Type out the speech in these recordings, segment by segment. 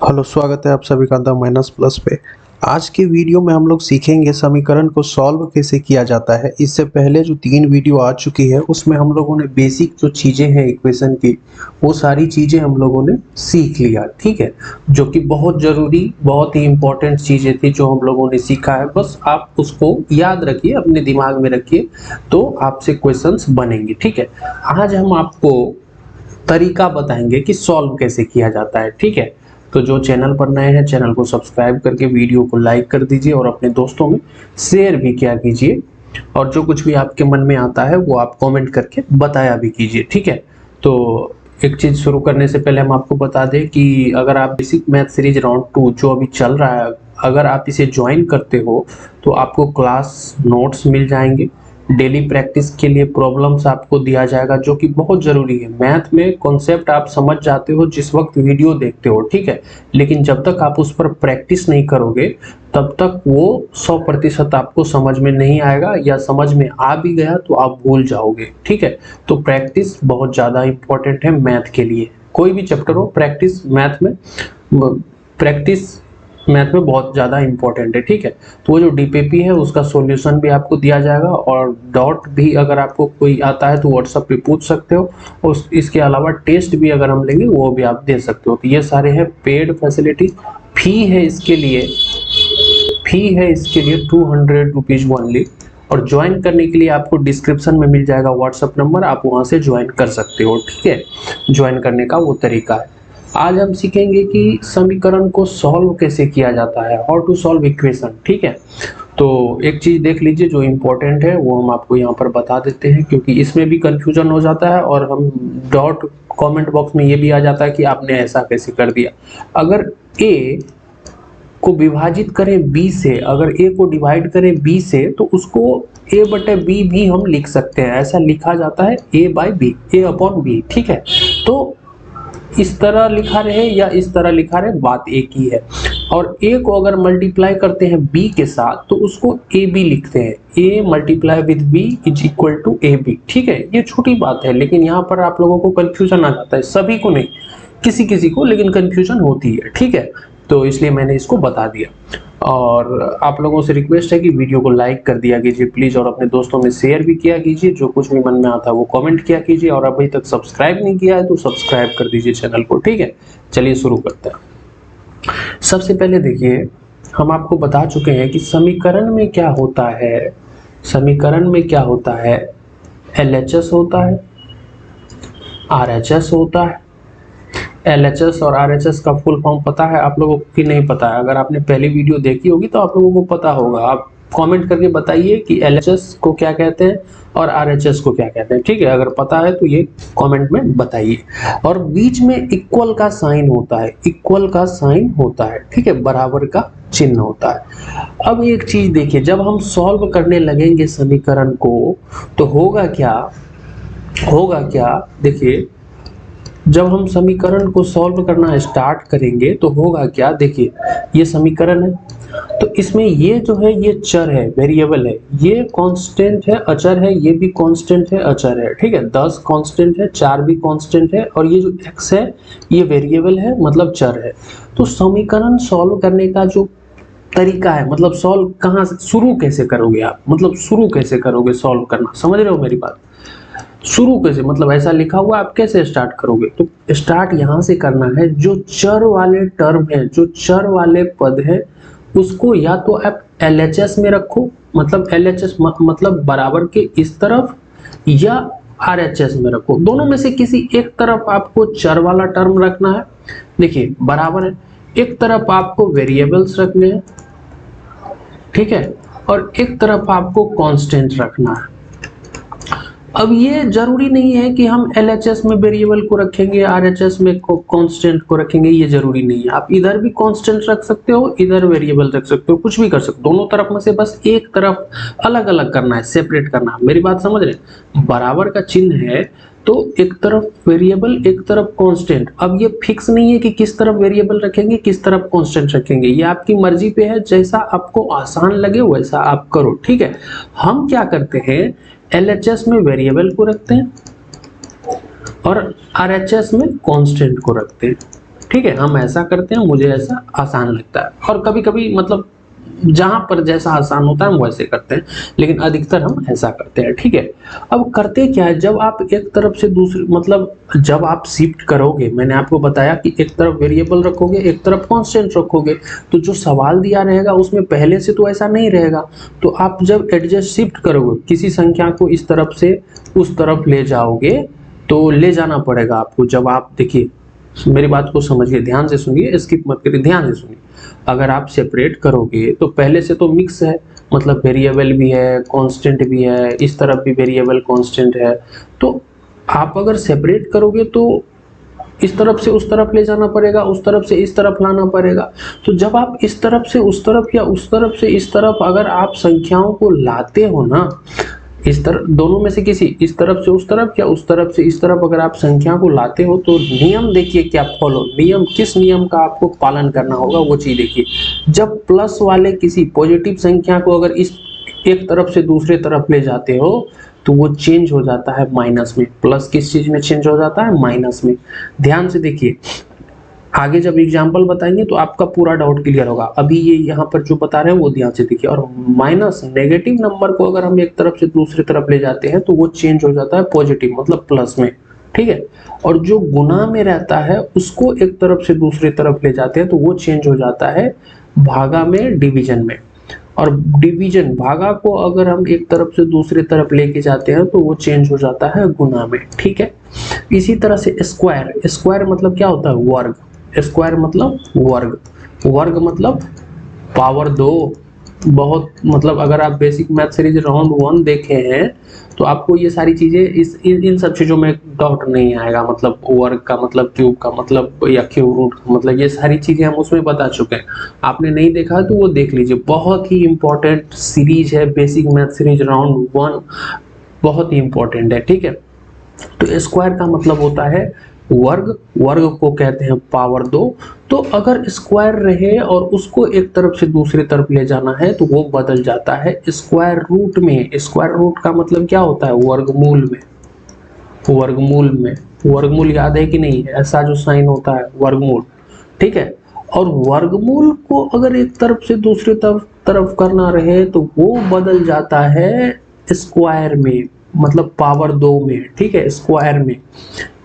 Hello, स्वागत है आप सभी का द माइनस प्लस पे। आज के वीडियो में हम लोग सीखेंगे समीकरण को सॉल्व कैसे किया जाता है। इससे पहले जो 3 वीडियो आ चुकी है उसमें हम लोगों ने बेसिक जो चीज़ें हैं इक्वेशन की वो सारी चीज़ें हम लोगों ने सीख लिया, ठीक है, जो कि बहुत ज़रूरी, बहुत ही इंपॉर्टेंट चीज़ें थी जो हम लोगों ने सीखा है। बस आप उसको याद रखिए, अपने दिमाग में रखिए, तो आपसे क्वेश्चंस बनेंगे, ठीक है। आज हम आपको तरीका बताएंगे कि सॉल्व कैसे किया जाता है, ठीक है। तो जो चैनल पर नए हैं चैनल को सब्सक्राइब करके वीडियो को लाइक कर दीजिए और अपने दोस्तों में शेयर भी किया कीजिए, और जो कुछ भी आपके मन में आता है वो आप कमेंट करके बताया भी कीजिए, ठीक है। तो एक चीज शुरू करने से पहले हम आपको बता दें कि अगर आप बेसिक मैथ सीरीज राउंड 2 जो अभी चल रहा है, अगर आप इसे ज्वाइन करते हो तो आपको क्लास नोट्स मिल जाएंगे, डेली प्रैक्टिस के लिए प्रॉब्लम्स आपको दिया जाएगा, जो कि बहुत जरूरी है। मैथ में कॉन्सेप्ट आप समझ जाते हो जिस वक्त वीडियो देखते हो, ठीक है, लेकिन जब तक आप उस पर प्रैक्टिस नहीं करोगे तब तक वो 100% आपको समझ में नहीं आएगा, या समझ में आ भी गया तो आप भूल जाओगे, ठीक है। तो प्रैक्टिस बहुत ज्यादा इंपॉर्टेंट है मैथ के लिए। कोई भी चैप्टर हो, प्रैक्टिस मैथ में बहुत ज़्यादा इंपॉर्टेंट है, ठीक है। तो वो जो डीपीपी है उसका सॉल्यूशन भी आपको दिया जाएगा, और डॉट भी अगर आपको कोई आता है तो व्हाट्सएप पे पूछ सकते हो, और इसके अलावा टेस्ट भी अगर हम लेंगे वो भी आप दे सकते हो। तो ये सारे हैं पेड फैसिलिटीज। फी है इसके लिए 200 रुपीज ओनली, और ज्वाइन करने के लिए आपको डिस्क्रिप्शन में मिल जाएगा व्हाट्सएप नंबर, आप वहां से ज्वाइन कर सकते हो, ठीक है। ज्वाइन करने का वो तरीका है। आज हम सीखेंगे कि समीकरण को सॉल्व कैसे किया जाता है, हाउ टू सॉल्व इक्वेशन, ठीक है। तो एक चीज देख लीजिए जो इम्पोर्टेंट है वो हम आपको यहाँ पर बता देते हैं, क्योंकि इसमें भी कंफ्यूजन हो जाता है, और हम डॉट कमेंट बॉक्स में ये भी आ जाता है कि आपने ऐसा कैसे कर दिया। अगर ए को विभाजित करें b से, अगर a को डिवाइड करें b से, तो उसको a बटे b भी हम लिख सकते हैं। ऐसा लिखा जाता है a by B, a upon b, ठीक है। तो इस तरह लिखा रहे या इस तरह लिखा रहे, बात एक ही है। और a को अगर मल्टीप्लाई करते हैं b के साथ तो उसको ab लिखते हैं, a multiply with b is equal to ab, ठीक है। ये छोटी बात है, लेकिन यहाँ पर आप लोगों को कंफ्यूजन आ जाता है, सभी को नहीं, किसी किसी को, लेकिन कंफ्यूजन होती है, ठीक है। तो इसलिए मैंने इसको बता दिया, और आप लोगों से रिक्वेस्ट है कि वीडियो को लाइक कर दिया कीजिए प्लीज, और अपने दोस्तों में शेयर भी किया कीजिए। जो कुछ भी मन में आता है वो कमेंट किया कीजिए, और अभी तक सब्सक्राइब नहीं किया है तो सब्सक्राइब कर दीजिए चैनल को, ठीक है। चलिए शुरू करते हैं। सबसे पहले देखिए, हम आपको बता चुके हैं कि समीकरण में क्या होता है। समीकरण में क्या होता है, LHS होता है, RHS होता है। LHS और RHS का फुल फॉर्म पता है आप लोगों को कि नहीं पता है? अगर आपने पहली वीडियो देखी होगी तो आप लोगों को पता होगा। आप कमेंट करके बताइए कि LHS को क्या कहते हैं और RHS को क्या कहते हैं, ठीक है। अगर पता है तो ये कमेंट में बताइए। और बीच में इक्वल का साइन होता है, इक्वल का साइन होता है, ठीक है, बराबर का चिन्ह होता है। अब एक चीज देखिए, जब हम सॉल्व करने लगेंगे समीकरण को तो होगा क्या, देखिए, जब हम समीकरण को सॉल्व करना स्टार्ट करेंगे तो होगा क्या, देखिए ये समीकरण है, तो इसमें ये जो है ये चर है, वेरिएबल है, ये कांस्टेंट है, अचर है, ये भी कांस्टेंट है, अचर है, ठीक है। 10 कांस्टेंट है, 4 भी कांस्टेंट है, और ये जो x है ये वेरिएबल है, मतलब चर है। तो समीकरण सॉल्व करने का जो तरीका है, मतलब सॉल्व कहाँ से शुरू कैसे करोगे आप, मतलब शुरू कैसे करोगे सॉल्व करना, समझ रहे हो मेरी बात। शुरू कैसे, मतलब ऐसा लिखा हुआ आप कैसे स्टार्ट करोगे, तो स्टार्ट यहां से करना है। जो चर वाले टर्म है, जो चर वाले पद है, उसको या तो आप LHS में रखो, मतलब LHS मतलब बराबर के इस तरफ, या RHS में रखो। दोनों में से किसी एक तरफ आपको चर वाला टर्म रखना है, देखिए बराबर है। एक तरफ आपको वेरिएबल्स रखने हैं, ठीक है, और एक तरफ आपको कांस्टेंट रखना है। अब ये जरूरी नहीं है कि हम LHS में वेरिएबल को रखेंगे, RHS में कांस्टेंट को रखेंगे, ये जरूरी नहीं है। आप इधर भी कांस्टेंट रख सकते हो, इधर वेरिएबल रख सकते हो, कुछ भी कर सकते हो। दोनों तरफ में से बस एक तरफ अलग अलग करना है, सेपरेट करना है। मेरी बात समझ रहे हैं? बराबर का चिन्ह है तो एक तरफ वेरिएबल, एक तरफ कांस्टेंट। अब ये फिक्स नहीं है कि किस तरफ वेरिएबल रखेंगे, किस तरफ कांस्टेंट रखेंगे, ये आपकी मर्जी पे है, जैसा आपको आसान लगे वैसा आप करो, ठीक है। हम क्या करते हैं, LHS में वेरिएबल को रखते हैं और RHS में कांस्टेंट को रखते हैं। ठीक है, हम ऐसा करते हैं, मुझे ऐसा आसान लगता है, और कभी कभी मतलब जहां पर जैसा आसान होता है हम वैसे करते हैं, लेकिन अधिकतर हम ऐसा करते हैं। ठीक है, अब करते क्या है, जब आप एक तरफ से दूसरी मतलब जब आप शिफ्ट करोगे, मैंने आपको बताया कि एक तरफ वेरिएबल रखोगे, एक तरफ कांस्टेंट रखोगे, तो जो सवाल दिया रहेगा उसमें पहले से तो ऐसा नहीं रहेगा। तो आप जब एडजस्ट शिफ्ट करोगे, किसी संख्या को इस तरफ से उस तरफ ले जाओगे, तो ले जाना पड़ेगा आपको। जब आप देखिए, मेरी बात को समझिए, ध्यान से सुनिए, स्किप मत करिए, ध्यान से सुनिए। अगर आप सेपरेट करोगे तो पहले से तो मिक्स है, मतलब वेरिएबल भी है, कांस्टेंट भी है, इस तरफ भी वेरिएबल कांस्टेंट है। तो आप अगर सेपरेट करोगे तो इस तरफ से उस तरफ ले जाना पड़ेगा, उस तरफ से इस तरफ लाना पड़ेगा। तो जब आप इस तरफ से उस तरफ या उस तरफ से इस तरफ अगर आप संख्याओं को लाते हो ना, इस तरफ दोनों में से किसी, इस तरफ से उस तरफ या उस तरफ से इस तरफ अगर आप संख्या को लाते हो, तो नियम देखिए क्या फॉलो, नियम किस नियम का आपको पालन करना होगा वो चीज देखिए। जब प्लस वाले किसी पॉजिटिव संख्या को अगर इस एक तरफ से दूसरे तरफ ले जाते हो, तो वो चेंज हो जाता है माइनस में। प्लस किस चीज में चेंज हो जाता है? माइनस में। ध्यान से देखिए, आगे जब एग्जाम्पल बताएंगे तो आपका पूरा डाउट क्लियर होगा। अभी ये यहाँ पर जो बता रहे हैं वो ध्यान से देखिए। और माइनस नेगेटिव नंबर को अगर हम एक तरफ से दूसरी तरफ ले जाते हैं तो वो चेंज हो जाता है पॉजिटिव, मतलब प्लस में। ठीक है, और जो गुना में रहता है उसको एक तरफ से दूसरी तरफ ले जाते हैं तो वो चेंज हो जाता है भागा में, डिवीजन में। और डिवीजन, भागा को अगर हम एक तरफ से दूसरी तरफ लेके जाते हैं तो वो चेंज हो जाता है गुना में। ठीक है, इसी तरह से स्क्वायर, स्क्वायर मतलब क्या होता है? वर्ग। स्क्वायर मतलब वर्ग, वर्ग मतलब पावर 2। बहुत मतलब अगर आप बेसिक मैथ सीरीज राउंड 1 देखे हैं तो आपको ये सारी चीजें इन सब चीजों में डाउट नहीं आएगा। मतलब वर्ग का मतलब क्यूब का मतलब या क्यूब रूट का मतलब, ये सारी चीजें हम उसमें बता चुके हैं। आपने नहीं देखा तो वो देख लीजिए, बहुत ही इंपॉर्टेंट सीरीज है बेसिक मैथ सीरीज राउंड 1, बहुत ही इंपॉर्टेंट है। ठीक है, तो स्क्वायर का मतलब होता है वर्ग, वर्ग को कहते हैं पावर 2। तो अगर स्क्वायर रहे और उसको एक तरफ से दूसरी तरफ ले जाना है तो वो बदल जाता है स्क्वायर रूट में। स्क्वायर रूट का मतलब क्या होता है? वर्गमूल में, वर्गमूल में। वर्गमूल याद है कि नहीं? ऐसा जो साइन होता है वर्गमूल। ठीक है, और वर्गमूल को अगर एक तरफ से दूसरी तरफ करना रहे तो वो बदल जाता है स्क्वायर में, मतलब पावर 2 में। ठीक है, स्क्वायर में।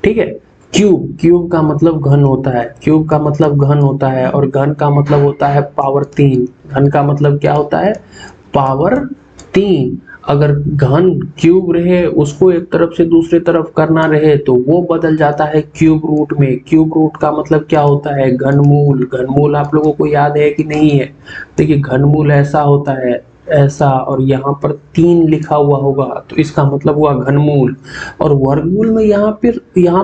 ठीक है, क्यूब, क्यूब का मतलब घन होता है, क्यूब का मतलब घन होता है, और घन का मतलब होता है पावर 3। घन का मतलब क्या होता है? पावर 3। अगर घन क्यूब रहे उसको एक तरफ से दूसरी तरफ करना रहे तो वो बदल जाता है क्यूब रूट में। क्यूब रूट का मतलब क्या होता है? घनमूल। घनमूल आप लोगों को याद है कि नहीं है? देखिए, घनमूल ऐसा होता है, ऐसा, और यहाँ पर 3 लिखा हुआ होगा तो इसका मतलब हुआ घनमूल। और वर्गमूल में यहाँ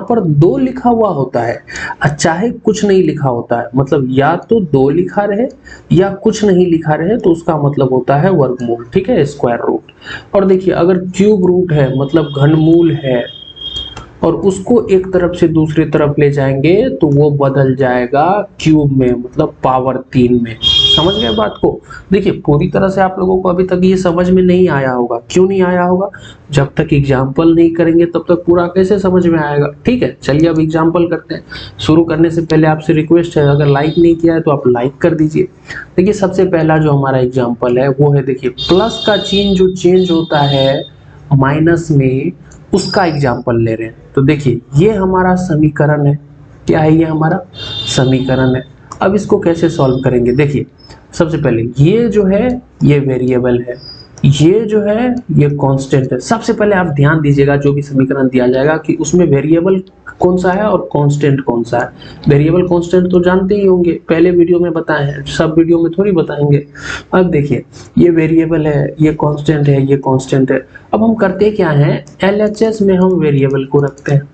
पर 2 लिखा हुआ होता है, चाहे कुछ नहीं लिखा होता है, मतलब या तो 2 लिखा रहे या कुछ नहीं लिखा रहे तो उसका मतलब होता है वर्गमूल। ठीक है, स्क्वायर रूट। और देखिए, अगर क्यूब रूट है मतलब घनमूल है और उसको एक तरफ से दूसरी तरफ ले जाएंगे तो वो बदल जाएगा क्यूब में, मतलब पावर 3 में। समझ गए बात को? देखिए, पूरी तरह से आप लोगों को अभी तक ये समझ में नहीं आया होगा। क्यों नहीं आया होगा? जब तक एग्जाम्पल नहीं करेंगे तब तक पूरा कैसे समझ में आएगा? ठीक है, चलिए अब एग्जाम्पल करते हैं। शुरू करने से पहले आपसे रिक्वेस्ट है, अगर लाइक नहीं किया है तो आप लाइक कर दीजिए। देखिए, सबसे पहला जो हमारा एग्जाम्पल है वो है, देखिए, प्लस का चिन्ह जो चेंज होता है माइनस में, उसका एग्जाम्पल ले रहे हैं। तो देखिए, ये हमारा समीकरण है। क्या है? ये हमारा समीकरण है। अब इसको कैसे सॉल्व करेंगे? देखिए, सबसे पहले ये जो है ये वेरिएबल है, ये जो है ये कांस्टेंट है। सबसे पहले आप ध्यान दीजिएगा, जो भी समीकरण दिया जाएगा कि उसमें वेरिएबल कौन सा है और कांस्टेंट कौन सा है। वेरिएबल कांस्टेंट तो जानते ही होंगे, पहले वीडियो में बताए हैं, सब वीडियो में थोड़ी बताएंगे। अब देखिए, ये वेरिएबल है, ये कांस्टेंट है, ये कांस्टेंट है। अब हम करते क्या है, एलएचएस में हम वेरिएबल को रखते हैं।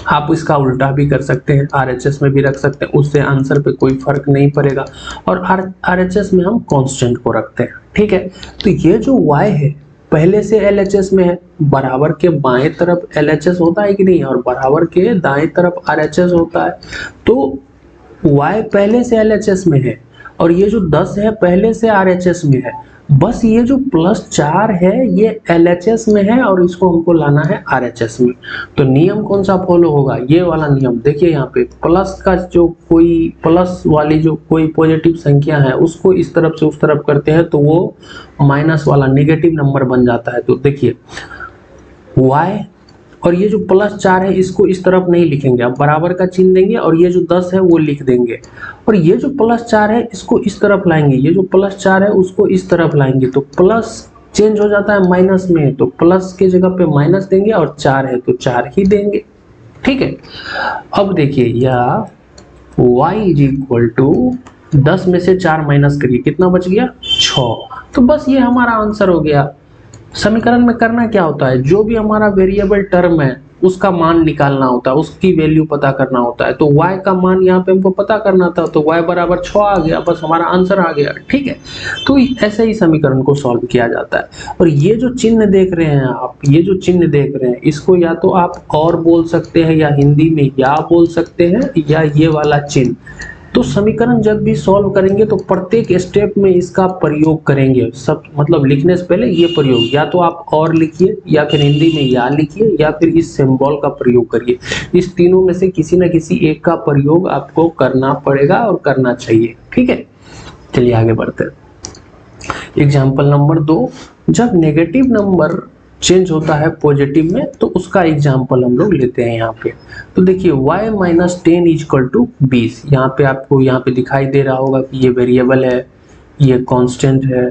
आप इसका उल्टा भी कर सकते हैं, आरएचएस में भी रख सकते हैं, उससे आंसर पे कोई फर्क नहीं पड़ेगा। और आरएचएस में हम कांस्टेंट को रखते हैं। ठीक है, तो ये जो y है पहले से एलएचएस में है, बराबर के बाएं तरफ एलएचएस होता है कि नहीं, और बराबर के दाएं तरफ आरएचएस होता है। तो y पहले से एलएचएस में है और ये जो 10 है पहले से आरएचएस में है। बस ये जो +4 है ये LHS में है और इसको हमको लाना है RHS में। तो नियम कौन सा फॉलो होगा, ये वाला नियम। देखिए यहाँ पे प्लस का जो कोई प्लस वाली जो कोई पॉजिटिव संख्या है उसको इस तरफ से उस तरफ करते हैं तो वो माइनस वाला नेगेटिव नंबर बन जाता है। तो देखिए y और ये जो +4 है इसको इस तरफ नहीं लिखेंगे, अब बराबर का चिन्ह देंगे और ये जो 10 है वो लिख देंगे। और ये जो +4 है इसको इस तरफ लाएंगे, ये जो +4 है उसको इस तरफ लाएंगे। तो प्लस चेंज हो जाता है माइनस में, तो प्लस के जगह पे माइनस देंगे और 4 है तो 4 ही देंगे। ठीक है, अब देखिए या y = 10 में से 4 माइनस करिए, कितना बच गया 6। तो बस ये हमारा आंसर हो गया। समीकरण में करना क्या होता है, जो भी हमारा वेरिएबल टर्म है उसका मान निकालना होता है, उसकी वैल्यू पता करना होता है। तो y का मान यहाँ पे हमको पता करना था, तो y बराबर 6 आ गया, बस हमारा आंसर आ गया। ठीक है, तो ऐसे ही समीकरण को सॉल्व किया जाता है। और ये जो चिन्ह देख रहे हैं आप, ये जो चिन्ह देख रहे हैं इसको या तो आप और बोल सकते हैं या हिंदी में या बोल सकते हैं, या ये वाला चिन्ह। तो समीकरण जब भी सॉल्व करेंगे तो प्रत्येक स्टेप में इसका प्रयोग करेंगे, सब मतलब लिखने से पहले ये प्रयोग, या तो आप और लिखिए या फिर हिंदी में या लिखिए या फिर इस सिंबल का प्रयोग करिए। इस तीनों में से किसी न किसी एक का प्रयोग आपको करना पड़ेगा और करना चाहिए। ठीक है, चलिए आगे बढ़ते हैं। एग्जाम्पल नंबर 2, जब नेगेटिव नंबर चेंज होता है पॉजिटिव में तो उसका एग्जाम्पल हम लोग लेते हैं यहाँ पे। तो देखिए y - 10 = 20। यहाँ पे आपको यहाँ पे दिखाई दे रहा होगा कि ये वेरिएबल है, ये कांस्टेंट है,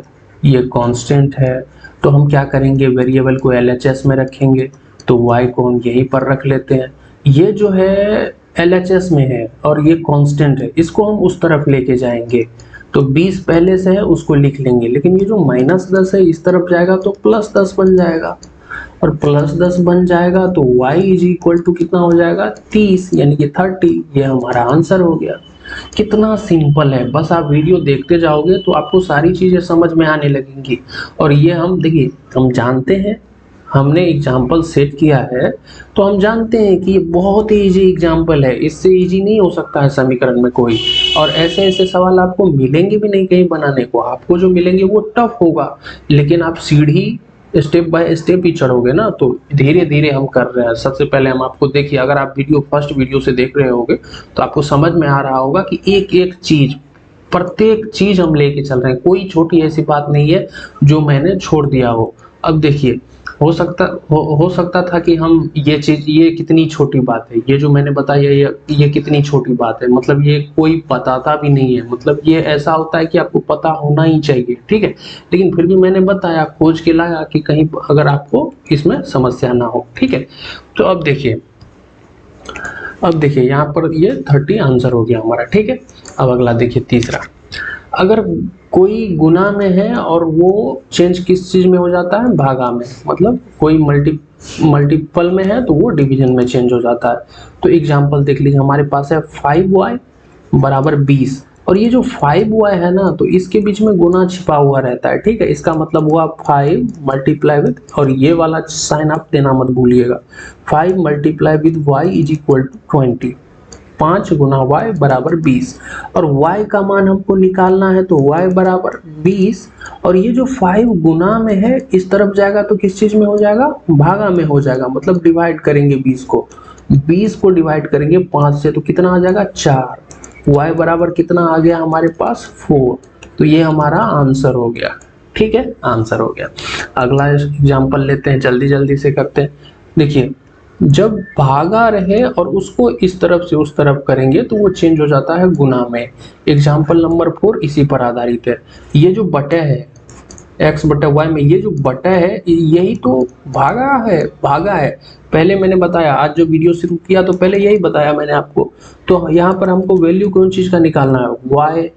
ये कांस्टेंट है। तो हम क्या करेंगे, वेरिएबल को LHS में रखेंगे, तो y को हम यहीं पर रख लेते हैं। ये जो है LHS में है और ये कांस्टेंट है, इसको हम उस तरफ लेके जाएंगे। तो 20 पहले से है उसको लिख लेंगे, लेकिन ये जो -10 है इस तरफ जाएगा तो +10 बन जाएगा, और +10 बन जाएगा तो y = कितना हो जाएगा 30, यानी कि 30। ये हमारा आंसर हो गया। कितना सिंपल है, बस आप वीडियो देखते जाओगे तो आपको सारी चीजें समझ में आने लगेंगी। और ये हम देखिए, हम जानते हैं, हमने एग्जाम्पल सेट किया है तो हम जानते हैं कि ये बहुत ही इजी एग्जाम्पल है, इससे इजी नहीं हो सकता है समीकरण में कोई। और ऐसे ऐसे सवाल आपको मिलेंगे भी नहीं कहीं बनाने को, आपको जो मिलेंगे वो टफ होगा, लेकिन आप सीढ़ी स्टेप बाय स्टेप ही चढ़ोगे ना। तो धीरे धीरे हम कर रहे हैं। सबसे पहले हम आपको देखिए, अगर आप फर्स्ट वीडियो से देख रहे होंगे तो आपको समझ में आ रहा होगा कि एक एक चीज, प्रत्येक चीज हम लेके चल रहे हैं, कोई छोटी ऐसी बात नहीं है जो मैंने छोड़ दिया हो। अब देखिए, हो सकता था कि हम ये चीज, ये कितनी छोटी बात है, ये जो मैंने बताया ये कितनी छोटी बात है, मतलब ये कोई बताता भी नहीं है, मतलब ये ऐसा होता है कि आपको पता होना ही चाहिए। ठीक है, लेकिन फिर भी मैंने बताया, खोज के लाया कि कहीं अगर आपको इसमें समस्या ना हो। ठीक है, तो अब देखिए यहाँ पर ये 30 आंसर हो गया हमारा। ठीक है, अब अगला देखिए तीसरा, अगर कोई गुना में है और वो चेंज किस चीज में हो जाता है, भागा में, मतलब कोई मल्टीपल में है तो वो डिवीजन में चेंज हो जाता है। तो एग्जांपल देख लीजिए, हमारे पास है 5y = 20, और ये जो 5y है ना, तो इसके बीच में गुना छिपा हुआ रहता है। ठीक है, इसका मतलब हुआ 5 × और ये वाला साइन आप देना मत भूलिएगा, 5 × y = 20, 5 × y = 20। और y का मान हमको निकालना है, तो y = 20, और ये जो 5 गुना में है इस तरफ जाएगा तो किस चीज में हो जाएगा, भागा में हो जाएगा, मतलब डिवाइड करेंगे 20 को डिवाइड करेंगे 5 से, तो कितना आ जाएगा 4। y बराबर कितना आ गया हमारे पास 4। तो ये हमारा आंसर हो गया। ठीक है, आंसर हो गया। अगला एग्जाम्पल लेते हैं, जल्दी जल्दी से करते हैं। देखिए, जब भागा रहे और उसको इस तरफ से उस तरफ करेंगे तो वो चेंज हो जाता है गुना में। एग्जाम्पल नंबर 4 इसी पर आधारित है। ये जो बटा है x/y में, ये जो बटा है यही तो भागा है। पहले मैंने बताया, आज जो वीडियो शुरू किया तो पहले यही बताया मैंने आपको। तो यहाँ पर हमको वैल्यू कौन चीज का निकालना है, y,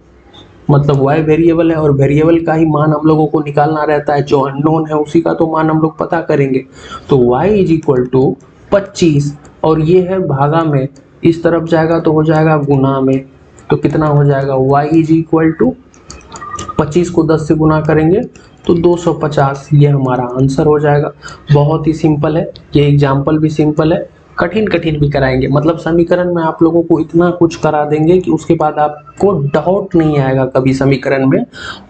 मतलब y वेरिएबल है और वेरिएबल का ही मान हम लोगों को निकालना रहता है। जो अननोन है उसी का तो मान हम लोग पता करेंगे। तो y = 25, और ये है भागा में, इस तरफ जाएगा तो हो जाएगा गुना में। तो कितना हो जाएगा, y = 25 को 10 से गुना करेंगे तो 250। ये हमारा आंसर हो जाएगा। बहुत ही सिंपल है, ये एग्जाम्पल भी सिंपल है, कठिन कठिन भी कराएंगे, मतलब समीकरण में आप लोगों को इतना कुछ करा देंगे कि उसके बाद आपको डाउट नहीं आएगा कभी समीकरण में,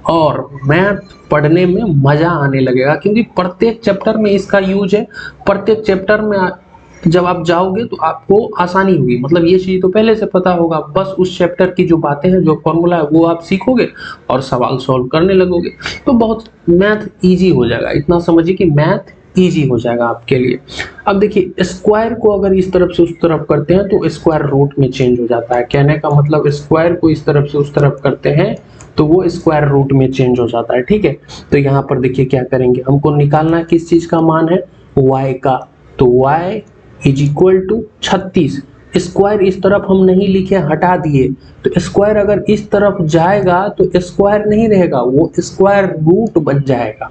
और मैथ पढ़ने में मजा आने लगेगा, क्योंकि प्रत्येक चैप्टर में इसका यूज है। प्रत्येक चैप्टर में जब आप जाओगे तो आपको आसानी होगी, मतलब ये चीज तो पहले से पता होगा, बस उस चैप्टर की जो बातें हैं, जो फॉर्मूला है वो आप सीखोगे और सवाल सॉल्व करने लगोगे, तो बहुत मैथ इजी हो जाएगा। इतना समझिए कि मैथ इजी हो जाएगा आपके लिए। अब देखिए स्क्वायर को अगर इस तरफ से उस तरफ करते हैं तो स्क्वायर रूट में चेंज हो जाता है। कहने का मतलब स्क्वायर को इस तरफ से उस तरफ करते हैं तो वो स्क्वायर रूट में चेंज हो जाता है, ठीक है। तो यहाँ पर देखिए क्या करेंगे, हमको निकालना किस चीज का मान है, y का। तो y is equal to 36। Square इस तरफ हम नहीं लिखे, हटा दिए, तो स्क्वायर अगर इस तरफ जाएगा तो स्क्वायर नहीं रहेगा, वो स्क्वायर रूट बन जाएगा,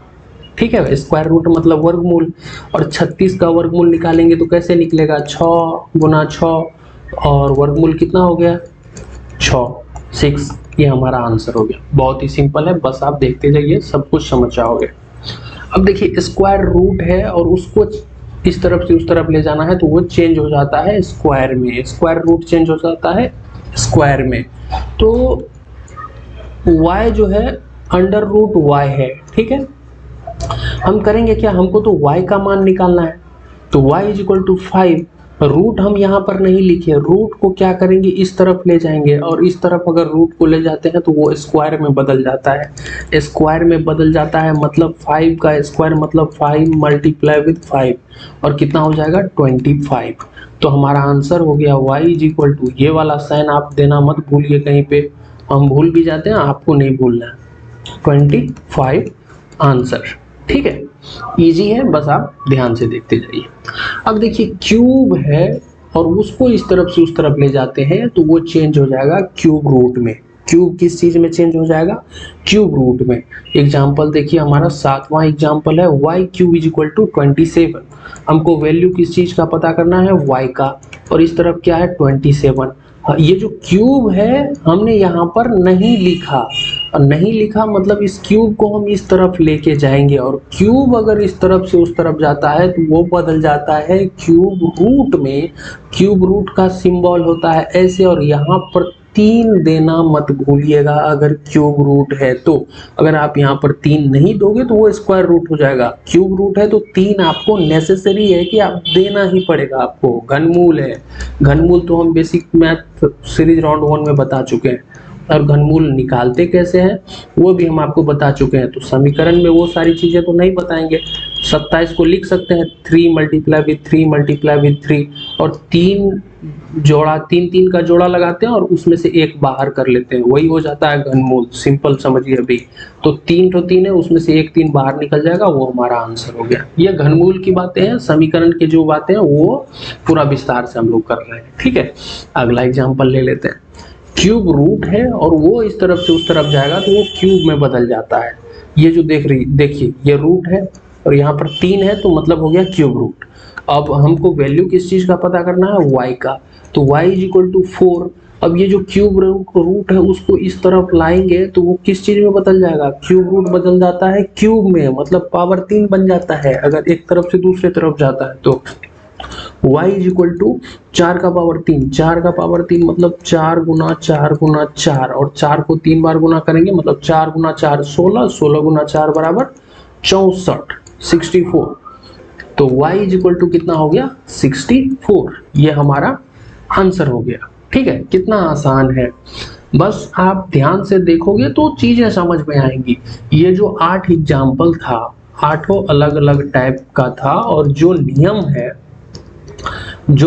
ठीक है। स्क्वायर रूट मतलब वर्गमूल, और 36 का वर्गमूल निकालेंगे तो कैसे निकलेगा, 6 गुना 6, और वर्गमूल कितना हो गया 6। ये हमारा आंसर हो गया। बहुत ही सिंपल है, बस आप देखते जाइए, सब कुछ समझ जाओगे। अब देखिए स्क्वायर रूट है और उसको इस तरफ से उस तरफ ले जाना है तो वो चेंज हो जाता है स्क्वायर में, स्क्वायर रूट चेंज हो जाता है स्क्वायर में। तो y जो है अंडर रूट y है, ठीक है। हम करेंगे क्या, हमको तो y का मान निकालना है, तो y is equal to 5। Root हम यहाँ पर नहीं लिखे, रूट को क्या करेंगे इस तरफ ले जाएंगे, और इस तरफ अगर रूट को ले जाते हैं तो वो स्क्वायर में बदल जाता है। स्क्वायर में बदल जाता है मतलब 5 का स्क्वायर मतलब 5 मल्टीप्लाई विद 5, और कितना हो जाएगा 25। तो हमारा आंसर हो गया y इज इक्वल टू, ये वाला साइन आप देना मत भूलिए कहीं पे, हम भूल भी जाते हैं, आपको नहीं भूलना है, 25 आंसर, ठीक है। इजी है, बस आप ध्यान से देखते जाइए। अब देखिए क्यूब है और उसको इस तरफ से उस तरफ ले जाते हैं तो वो चेंज हो जाएगा क्यूब रूट में। क्यूब किस चीज में चेंज हो जाएगा, क्यूब रूट में। एग्जाम्पल देखिए हमारा 7वां एग्जाम्पल है, y cube is equal to 27। हमको वैल्यू किस चीज का पता करना है, y का, और इस तरफ क्या है 27। ये जो क्यूब है हमने यहाँ पर नहीं लिखा, और नहीं लिखा मतलब इस क्यूब को हम इस तरफ लेके जाएंगे, और क्यूब अगर इस तरफ से उस तरफ जाता है तो वो बदल जाता है क्यूब रूट में। क्यूब रूट का सिंबल होता है ऐसे, और यहाँ पर 3 देना मत भूलिएगा अगर क्यूब रूट है तो। अगर आप यहाँ पर 3 नहीं दोगे तो वो स्क्वायर रूट हो जाएगा। क्यूब रूट है तो 3 आपको नेसेसरी है कि आप देना ही पड़ेगा आपको। घनमूल है, घनमूल तो हम बेसिक मैथ सीरीज राउंड 1 में बता चुके हैं, और घनमूल निकालते कैसे हैं वो भी हम आपको बता चुके हैं। तो समीकरण में वो सारी चीजें तो नहीं बताएंगे। 27 को लिख सकते हैं 3 मल्टीप्लाई विथ 3 मल्टीप्लाई विथ 3, और 3 जोड़ा 3 का जोड़ा लगाते हैं और उसमें से एक बाहर कर लेते हैं, वही हो जाता है घनमूल। सिंपल समझिए अभी, तो 3 है, उसमें से एक 3 बाहर निकल जाएगा, वो हमारा आंसर हो गया। ये घनमूल की बातें हैं, समीकरण की जो बातें हैं वो पूरा विस्तार से हम लोग कर रहे हैं, ठीक है। अगला एग्जाम्पल ले लेते हैं। क्यूब रूट है और वो इस तरफ से उस तरफ जाएगा तो वो क्यूब में बदल जाता है। ये जो देखिए ये रूट है और यहाँ पर 3 है, तो मतलब हो गया क्यूब रूट। अब हमको वैल्यू किस चीज का पता करना है, y का, तो y इज इक्वल टू 4। अब ये जो क्यूब रूट है उसको इस तरफ लाएंगे तो वो किस चीज में बदल जाएगा, क्यूब रूट बदल जाता है क्यूब में, मतलब पावर 3 बन जाता है अगर एक तरफ से दूसरे तरफ जाता है। तो y इज इक्वल टू 4 का पावर 3, 4 का पावर 3 मतलब 4 गुना 4 गुना 4, और 4 को 3 बार गुना करेंगे मतलब 4 गुना 4 16, 16 गुना 4 बराबर 64, 64। तो y इज इक्वल टू कितना हो गया 64। ये हमारा आंसर हो गया, ठीक है। कितना आसान है, बस आप ध्यान से देखोगे तो चीजें समझ में आएंगी। ये जो 8 एग्जाम्पल था, 8 अलग अलग टाइप का था, और जो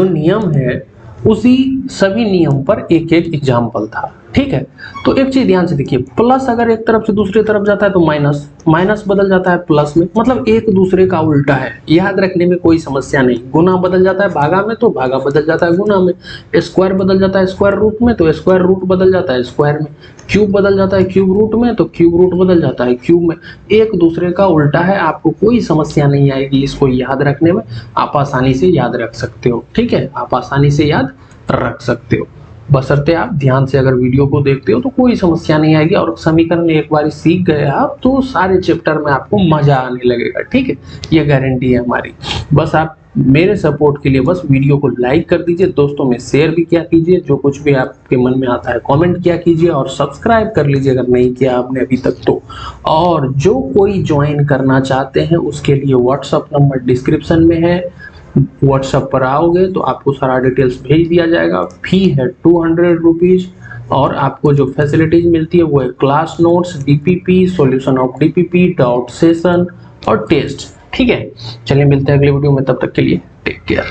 नियम है उसी सभी नियम पर एक एक एग्जाम्पल था, ठीक है। तो एक चीज ध्यान से देखिए, प्लस अगर एक तरफ से दूसरी तरफ जाता है तो माइनस, माइनस बदल जाता है प्लस में, मतलब एक दूसरे का उल्टा है, याद रखने में कोई समस्या नहीं। गुना बदल जाता है भागा में तो भागा बदल जाता है गुना में, स्क्वायर बदल जाता है स्क्वायर रूट में तो स्क्वायर रूट बदल जाता है स्क्वायर में, क्यूब बदल जाता है क्यूब रूट में तो क्यूब रूट बदल जाता है क्यूब में। एक दूसरे का उल्टा है, आपको कोई समस्या नहीं आएगी इसको याद रखने में, आप आसानी से याद रख सकते हो, ठीक है। आप आसानी से याद रख सकते हो, बशर्ते आप ध्यान से अगर वीडियो को देखते हो तो कोई समस्या नहीं आएगी। और समीकरण एक बार सीख गए आप तो सारे चैप्टर में आपको मजा आने लगेगा, ठीक है, ये गारंटी है हमारी। बस आप मेरे सपोर्ट के लिए बस वीडियो को लाइक कर दीजिए, दोस्तों में शेयर भी किया कीजिए, जो कुछ भी आपके मन में आता है कमेंट किया कीजिए और सब्सक्राइब कर लीजिए अगर नहीं किया आपने अभी तक तो। और जो कोई ज्वाइन करना चाहते हैं उसके लिए व्हाट्सअप नंबर डिस्क्रिप्शन में है, व्हाट्सएप पर आओगे तो आपको सारा डिटेल्स भेज दिया जाएगा। फी है 200 रुपीज़ और आपको जो फैसिलिटीज मिलती है वो है class notes, DPP, solution of DPP, doubt session और टेस्ट। ठीक है, चलिए मिलते हैं अगले वीडियो में, तब तक के लिए टेक केयर।